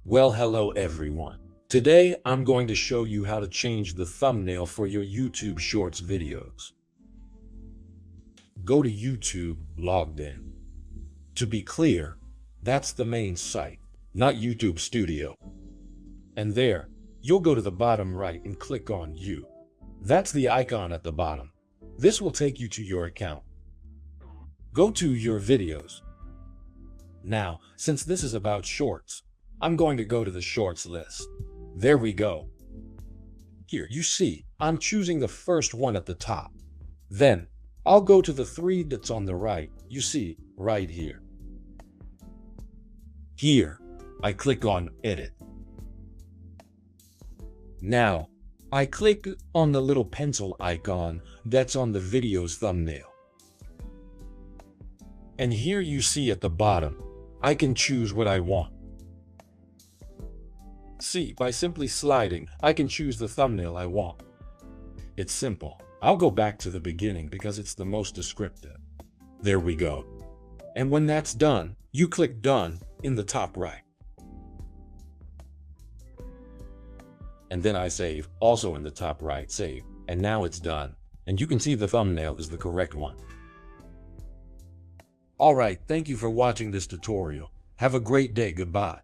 Well, hello everyone. Today I'm going to show you how to change the thumbnail for your YouTube Shorts videos. Go to YouTube, logged in. To be clear, that's the main site, not YouTube Studio. And there, you'll go to the bottom right and click on You. That's the icon at the bottom. This will take you to your account. Go to Your Videos. Now, since this is about Shorts, I'm going to go to the Shorts list. There we go. Here, you see, I'm choosing the first one at the top. Then, I'll go to the three that's on the right, you see, right here. Here, I click on Edit. Now, I click on the little pencil icon that's on the video's thumbnail. And here you see at the bottom, I can choose what I want. See, by simply sliding, I can choose the thumbnail I want. It's simple. I'll go back to the beginning because it's the most descriptive. There we go. And when that's done, you click Done in the top right. And then I save, also in the top right, save. And now it's done. And you can see the thumbnail is the correct one. Alright, thank you for watching this tutorial. Have a great day, goodbye.